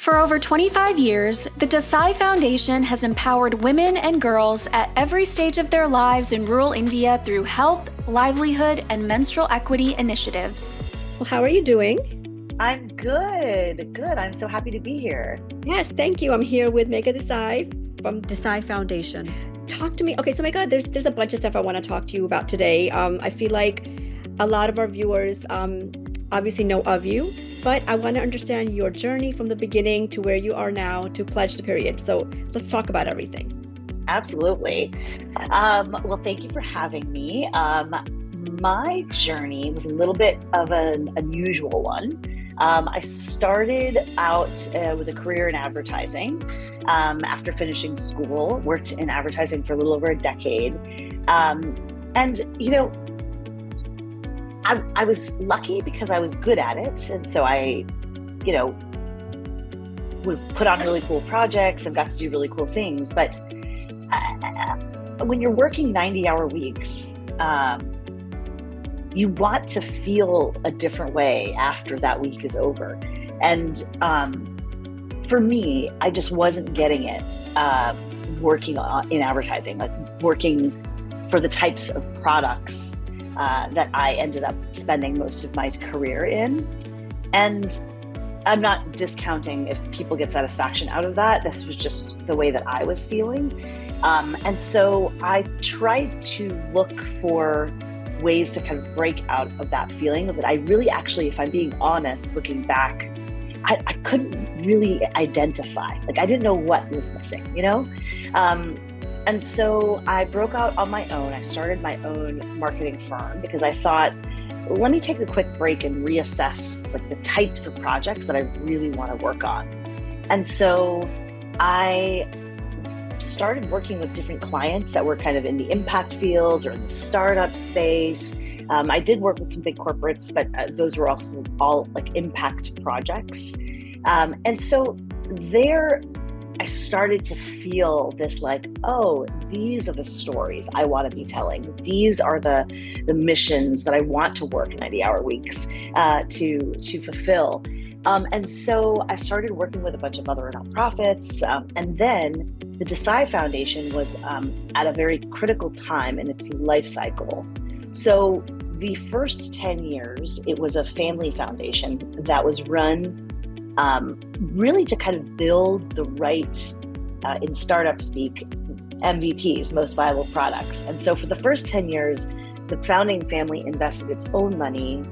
For over 25 years, the Desai Foundation has empowered women and girls at every stage of their lives in rural India through health, livelihood, and menstrual equity initiatives. Well, how are you doing? I'm good. Good. I'm so happy to be here. Yes, thank you. I'm here with Megha Desai from Desai Foundation. Talk to me. Okay, so Megha, there's a bunch of stuff I want to talk to you about today. I feel like a lot of our viewers obviously know of you, but I want to understand your journey from the beginning to where you are now to Pledge the Period. So let's talk about everything. Absolutely. Well, thank you for having me. My journey was a little bit of an unusual one. I started out with a career in advertising after finishing school, worked in advertising for a little over a decade. I was lucky because I was good at it. And so I, was put on really cool projects and got to do really cool things. But when you're working 90-hour weeks, you want to feel a different way after that week is over. And for me, I just wasn't getting it working in advertising, like working for the types of products that I ended up spending most of my career in. And I'm not discounting if people get satisfaction out of that. This was just the way that I was feeling. And so I tried to look for ways to kind of break out of that feeling that I really actually, if I'm being honest, looking back, I couldn't really identify. Like I didn't know what was missing, And so I broke out on my own. I started my own marketing firm because I thought, let me take a quick break and reassess like the types of projects that I really want to work on. And so I started working with different clients that were kind of in the impact field or in the startup space. I did work with some big corporates, but those were also all like impact projects. And so there, I started to feel this like, oh, these are the stories I want to be telling. These are the missions that I want to work 90-hour weeks to fulfill. And so I started working with a bunch of other nonprofits. And then the Desai Foundation was at a very critical time in its life cycle. So the first 10 years, it was a family foundation that was run really to kind of build the right, in startup speak, MVPs, most viable products. And so for the first 10 years, the founding family invested its own money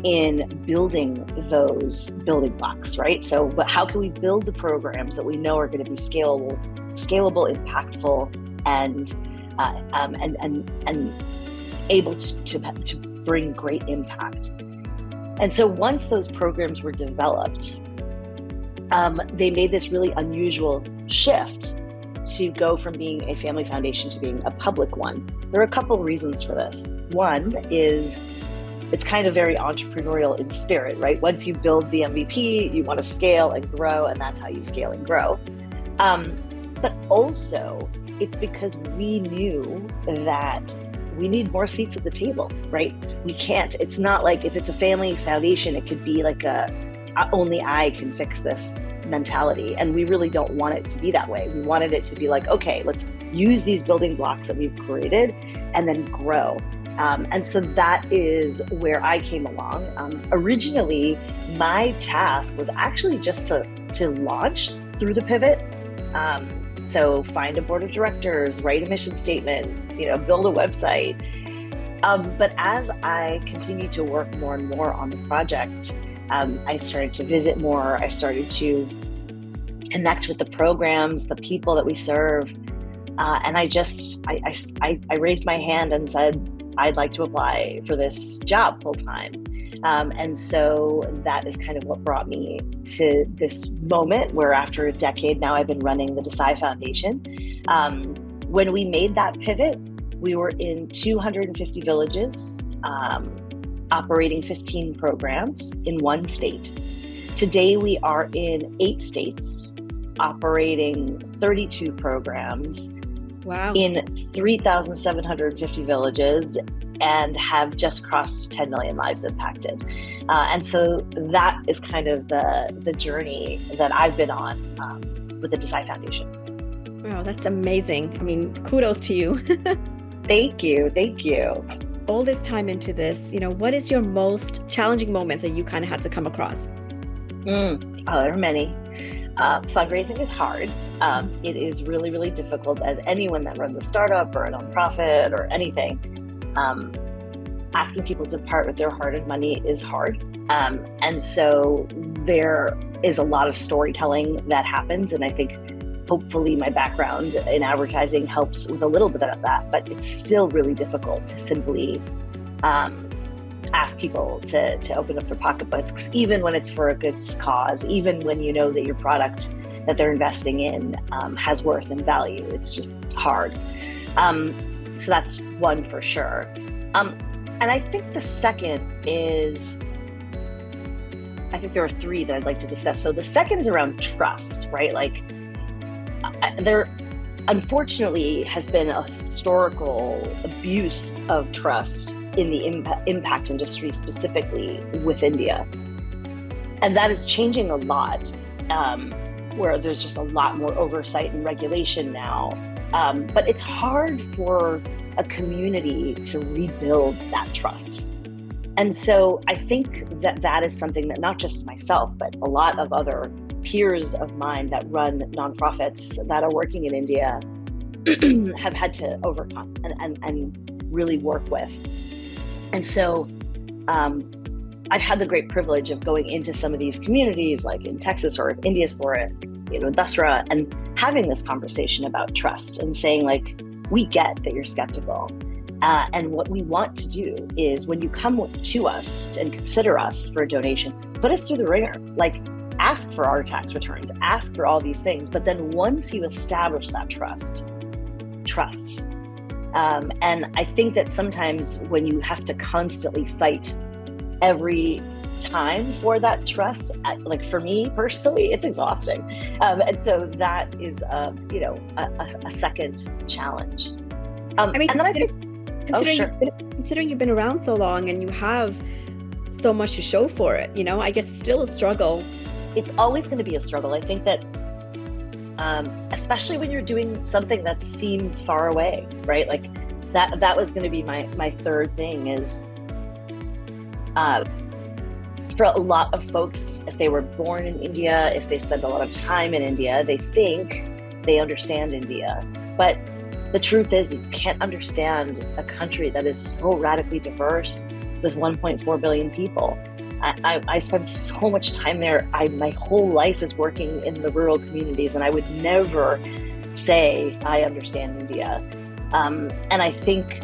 in building those building blocks, right? So how can we build the programs that we know are going to be scalable, impactful, and able to bring great impact. And so once those programs were developed, they made this really unusual shift to go from being a family foundation to being a public one. There are a couple of reasons for this. One is it's kind of very entrepreneurial in spirit, right? Once you build the MVP, you want to scale and grow, and that's how you scale and grow. But also, it's because we knew that we need more seats at the table, right? We can't, it's not like if it's a family foundation, it could be like only I can fix this mentality. And we really don't want it to be that way. We wanted it to be like, okay, let's use these building blocks that we've created and then grow. And so that is where I came along. Originally, my task was actually just to launch through the pivot. So find a board of directors, write a mission statement, build a website. But as I continued to work more and more on the project, I started to visit more. I started to connect with the programs, the people that we serve. And I raised my hand and said, I'd like to apply for this job full time. And so that is kind of what brought me to this moment where after a decade now I've been running the Desai Foundation. When we made that pivot, we were in 250 villages, operating 15 programs in one state. Today we are in 8 states, operating 32 programs. Wow. In 3,750 villages and have just crossed 10 million lives impacted. And so that is kind of the journey that I've been on with the Desai Foundation. Wow, that's amazing. I mean, kudos to you. Thank you. Thank you. All this time into this, what is your most challenging moments that you kind of had to come across? Oh, there are many. Fundraising is hard. It is really, really difficult as anyone that runs a startup or a nonprofit or anything. Asking people to part with their hard-earned money is hard. And so there is a lot of storytelling that happens. And I think hopefully my background in advertising helps with a little bit of that, but it's still really difficult to simply ask people to open up their pocketbooks, even when it's for a good cause, even when you know that your product that they're investing in has worth and value. It's just hard. So that's one for sure. And I think the second is, I think there are three that I'd like to discuss. So the second is around trust, right? Like there, unfortunately, has been a historical abuse of trust in the impact industry, specifically with India. And that is changing a lot, where there's just a lot more oversight and regulation now. But it's hard for a community to rebuild that trust. And so I think that is something that not just myself, but a lot of other peers of mine that run nonprofits that are working in India have had to overcome and really work with. And so I've had the great privilege of going into some of these communities, like in Texas or in Diaspora, Dasra, and having this conversation about trust and saying, like, we get that you're skeptical. And what we want to do is when you come to us and consider us for a donation, put us through the ringer, like ask for our tax returns, ask for all these things. But then once you establish that trust. And I think that sometimes when you have to constantly fight every time for that trust, like for me personally, it's exhausting. And so that is, a second challenge. And then I think, considering you've been around so long and you have so much to show for it, I guess it's still a struggle. It's always going to be a struggle. I think that, especially when you're doing something that seems far away, right? Like that was going to be my third thing is, for a lot of folks, if they were born in India, if they spend a lot of time in India, they think they understand India. But the truth is, you can't understand a country that is so radically diverse with 1.4 billion people. I spent so much time there. My whole life is working in the rural communities, and I would never say I understand India. And I think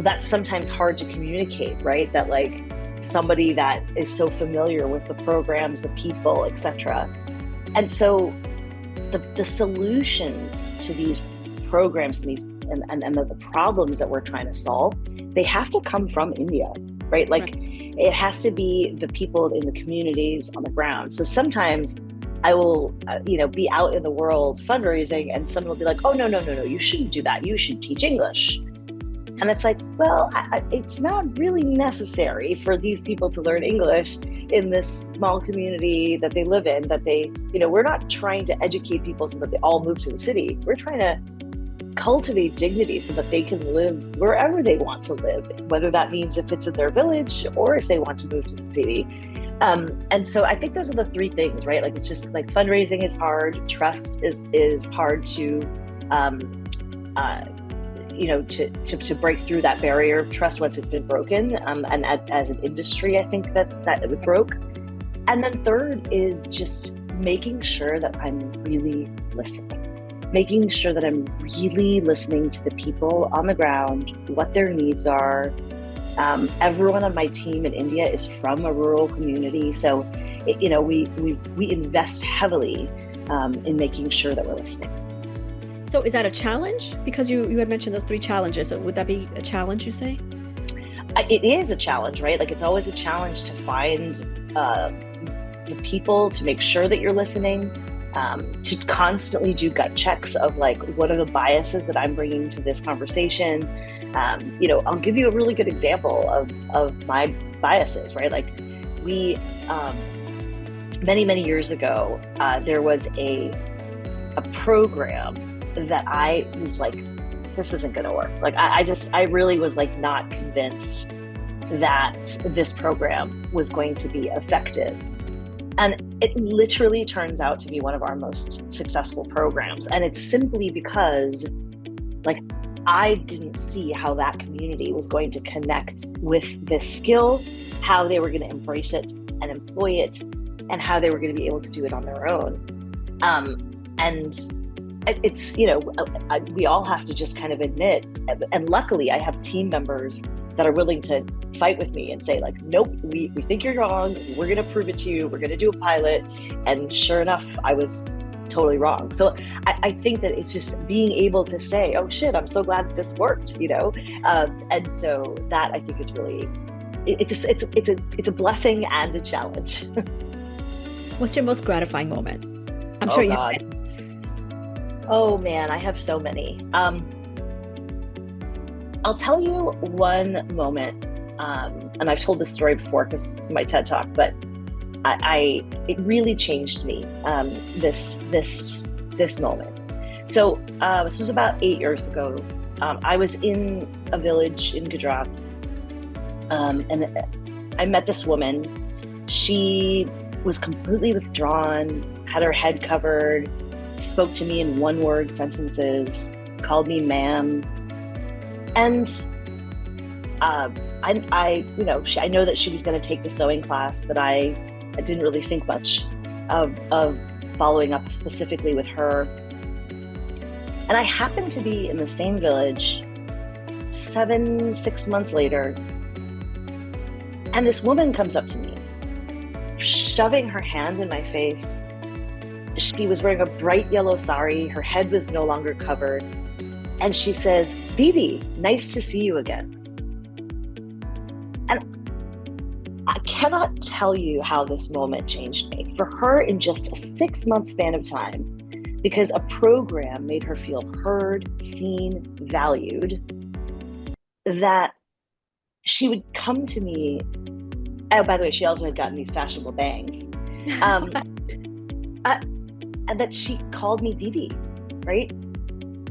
that's sometimes hard to communicate, right? That like somebody that is so familiar with the programs, the people, etc. And so the solutions to these programs and these and the problems that we're trying to solve, they have to come from India, right? Like it has to be the people in the communities on the ground. So sometimes I will, be out in the world fundraising, and someone will be like, "Oh no, you shouldn't do that. You should teach English." And it's like, well, it's not really necessary for these people to learn English in this small community that they live in, that they, we're not trying to educate people so that they all move to the city. We're trying to cultivate dignity so that they can live wherever they want to live, whether that means if it's in their village or if they want to move to the city. And so I think those are the three things, right? Like, it's just like fundraising is hard. Trust is hard to break through that barrier of trust once it's been broken. And as an industry, I think that it broke. And then third is just making sure that I'm really listening, making sure that I'm really listening to the people on the ground, what their needs are. Everyone on my team in India is from a rural community. So, we invest heavily in making sure that we're listening. So is that a challenge? Because you had mentioned those three challenges. So would that be a challenge, you say? It is a challenge, right? Like, it's always a challenge to find the people, to make sure that you're listening. to constantly do gut checks of like, what are the biases that I'm bringing to this conversation? I'll give you a really good example of my biases, right? Like many years ago, there was a program that I was like, this isn't going to work. Like, I really was like not convinced that this program was going to be effective. And it literally turns out to be one of our most successful programs. And it's simply because like, I didn't see how that community was going to connect with this skill, how they were going to embrace it and employ it, and how they were going to be able to do it on their own. And it's, we all have to just kind of admit, and luckily I have team members that are willing to fight with me and say like, nope, we think you're wrong. We're going to prove it to you. We're going to do a pilot. And sure enough, I was totally wrong. So I think that it's just being able to say, oh shit, I'm so glad that this worked, and so that I think is really, it's a blessing and a challenge. What's your most gratifying moment? I'm sure you have. Oh man, I have so many. I'll tell you one moment, and I've told this story before because it's my TED Talk, but it really changed me, this moment. So this was about 8 years ago. I was in a village in Gujarat, and I met this woman. She was completely withdrawn, had her head covered, spoke to me in one-word sentences, called me ma'am. And I know that she was going to take the sewing class, but I didn't really think much of following up specifically with her. And I happened to be in the same village 6 months later, and this woman comes up to me, shoving her hand in my face. She was wearing a bright yellow sari. Her head was no longer covered. And she says, "Didi, nice to see you again." And I cannot tell you how this moment changed me. For her, in just a 6-month span of time, because a program made her feel heard, seen, valued, that she would come to me. Oh, by the way, she also had gotten these fashionable bangs. And that she called me Didi, right?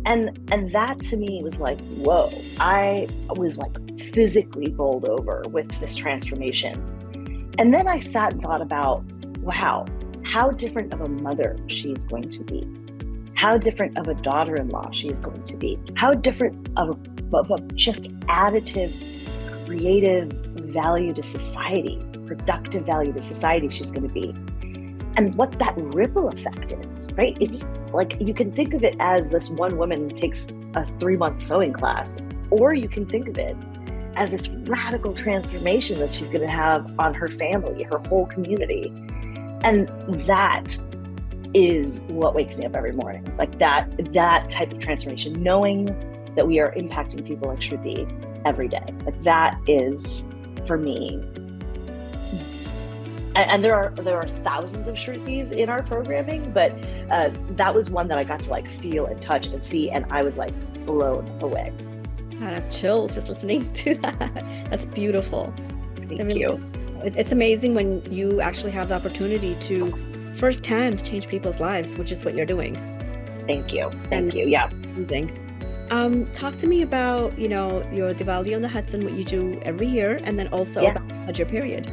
And that to me was like, whoa, I was like physically bowled over with this transformation. And then I sat and thought about, wow, how different of a mother she's going to be. How different of a daughter-in-law she's going to be. How different of a just additive, creative value to society, productive value to society she's going to be. And what that ripple effect is, right? It's like, you can think of it as this one woman takes a 3-month sewing class, or you can think of it as this radical transformation that she's going to have on her family, her whole community. And that is what wakes me up every morning. Like that type of transformation, knowing that we are impacting people like Shruti every day. Like that is, for me, and there are thousands of Shrutis in our programming, but that was one that I got to like feel and touch and see, and I was like blown away. I have chills just listening to that. That's beautiful. Thank you. It's amazing when you actually have the opportunity to firsthand change people's lives, which is what you're doing. Thank you. Thank you. Yeah. Amazing. Talk to me about, your Diwali on the Hudson, what you do every year, and then also about Hajj period.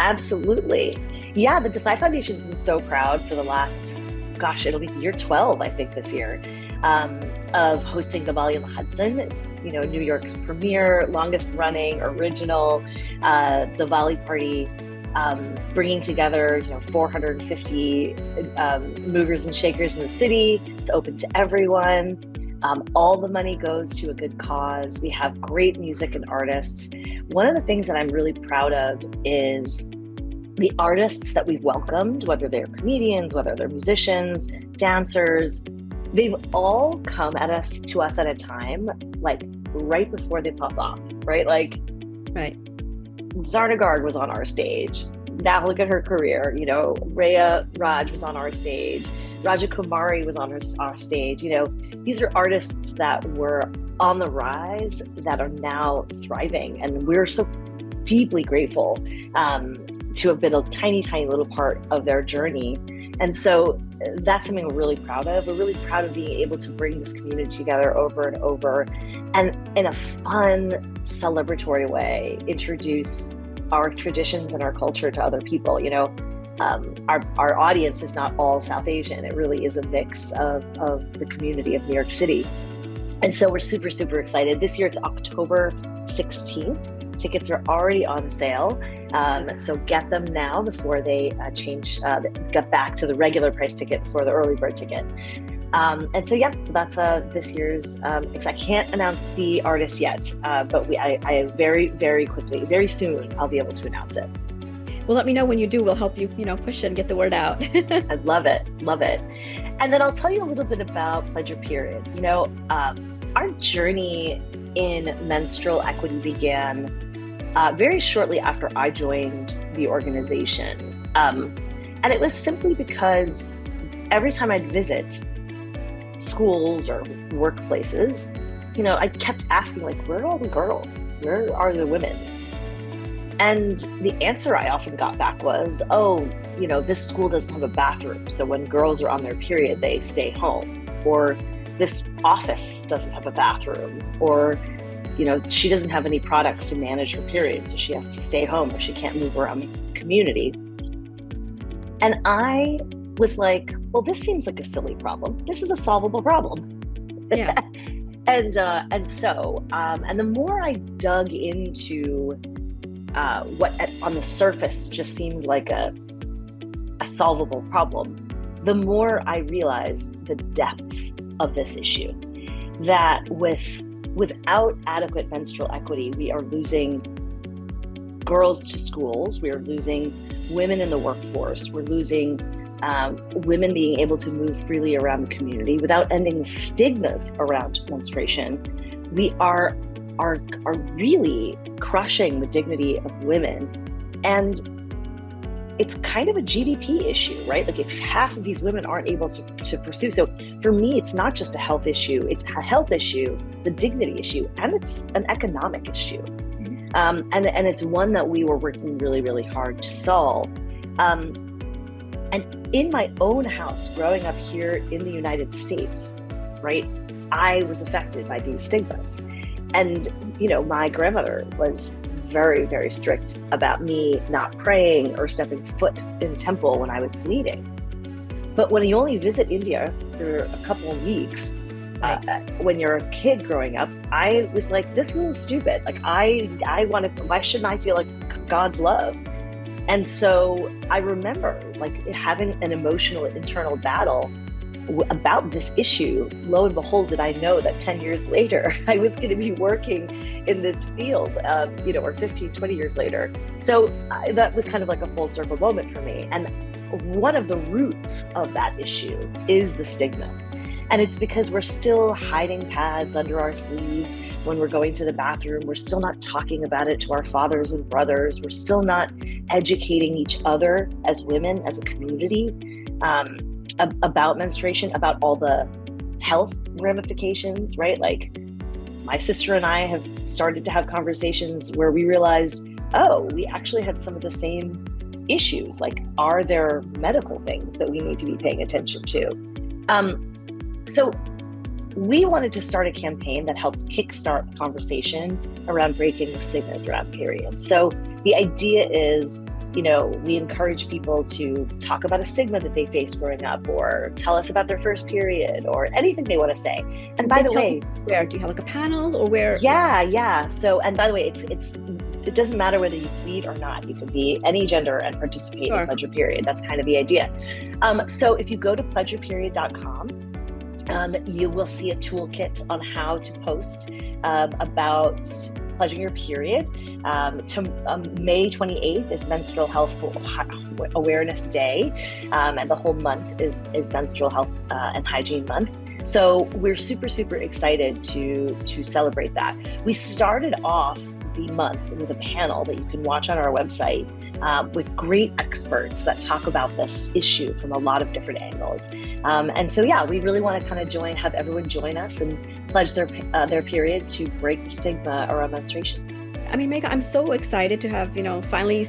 Absolutely. Yeah, the Desai Foundation has been so proud for the last, it'll be year 12, I think, this year, of hosting Diwali on the Hudson. It's, New York's premier, longest running, original Diwali party, bringing together, 450 movers and shakers in the city. It's open to everyone. All the money goes to a good cause. We have great music and artists. One of the things that I'm really proud of is the artists that we've welcomed, whether they're comedians, whether they're musicians, dancers. They've all come to us at a time, like right before they pop off, right? Like, right. Zarnagard was on our stage. Now look at her career. Rhea Raj was on our stage. Raja Kumari was on our stage. These are artists that were on the rise that are now thriving. And we're so deeply grateful to have been a tiny, tiny little part of their journey. And so that's something we're really proud of. We're really proud of being able to bring this community together over and over, and in a fun, celebratory way, introduce our traditions and our culture to other people. Our audience is not all South Asian. It really is a mix of the community of New York City. And so we're super, super excited. This year it's October 16th. Tickets are already on sale. So get them now before they get back to the regular price ticket for the early bird ticket. So that's this year's, I can't announce the artist yet, but I very, very quickly, very soon, I'll be able to announce it. Well, let me know when you do. We'll help you, push it and get the word out. I love it. Love it. And then I'll tell you a little bit about Pledge Your Period. Our journey in menstrual equity began very shortly after I joined the organization. And it was simply because every time I'd visit schools or workplaces, I kept asking, where are all the girls? Where are the women? And the answer I often got back was, this school doesn't have a bathroom. So when girls are on their period, they stay home. Or this office doesn't have a bathroom. Or, she doesn't have any products to manage her period. So she has to stay home, or she can't move around the community. And I was like, well, this seems like a silly problem. This is a solvable problem. Yeah. And the more I dug into what on the surface just seems like a solvable problem, the more I realized the depth of this issue. That without adequate menstrual equity, we are losing girls to schools, we are losing women in the workforce, we're losing women being able to move freely around the community. Without ending the stigmas around menstruation, we are really crushing the dignity of women. And it's kind of a GDP issue, right? If half of these women aren't able to pursue. So for me, it's not just a health issue, it's a health issue, it's a dignity issue, and it's an economic issue. And it's one that we were working really, really hard to solve. And in my own house, growing up here in the United States, right, I was affected by these stigmas. And, my grandmother was very, very strict about me not praying or stepping foot in temple when I was bleeding. But when you only visit India for a couple of weeks, when you're a kid growing up, I was like, this really stupid. Why shouldn't I feel like God's love? And so I remember having an emotional internal battle about this issue. Lo and behold, did I know that 10 years later, I was going to be working in this field, or 15, 20 years later. So that was kind of like a full circle moment for me. And one of the roots of that issue is the stigma. And it's because we're still hiding pads under our sleeves when we're going to the bathroom. We're still not talking about it to our fathers and brothers. We're still not educating each other as women, as a community, about menstruation, about all the health ramifications, right? My sister and I have started to have conversations where we realized, we actually had some of the same issues. Are there medical things that we need to be paying attention to? So we wanted to start a campaign that helped kickstart the conversation around breaking the stigmas around periods. So the idea is, we encourage people to talk about a stigma that they face growing up, or tell us about their first period, or anything they want to say. And by the way, where do you have a panel, or where? Yeah. So, and by the way, it doesn't matter whether you bleed or not. You can be any gender and participate in Pledge Your Period. That's kind of the idea. So if you go to pledgeyourperiod.com, you will see a toolkit on how to post about pledging your period. May 28th is Menstrual Health Awareness Day, and the whole month is Menstrual Health and Hygiene Month. So we're super, super excited to celebrate that. We started off the month with a panel that you can watch on our website with great experts that talk about this issue from a lot of different angles. And so, yeah, we really want to kind of have everyone join us and pledge their period to break the stigma around menstruation. I mean, Megha, I'm so excited to have, finally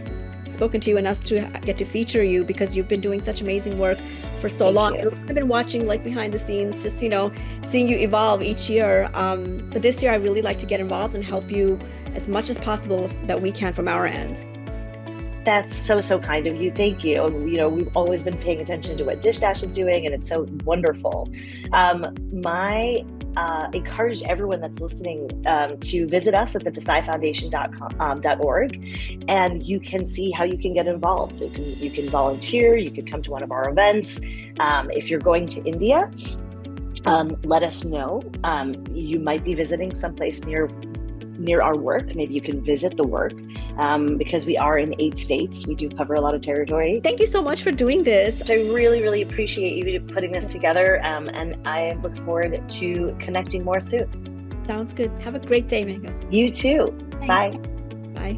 spoken to you and us to get to feature you, because you've been doing such amazing work for so long. I've been watching like behind the scenes, just, seeing you evolve each year. But this year I really like to get involved and help you as much as possible that we can from our end. That's so kind of you. Thank you. We've always been paying attention to what Dish Dash is doing, and it's so wonderful. Encourage everyone that's listening to visit us at the DesaiFoundation.org, and you can see how you can get involved. You can volunteer. You can come to one of our events. If you're going to India, let us know. You might be visiting someplace near our work. Maybe you can visit the work, because we are in 8 states. We do cover a lot of territory. Thank you so much for doing this. I really appreciate you putting this together, and I look forward to connecting more soon. Sounds good. Have a great day, Megha. You too. Thanks. Bye. Bye.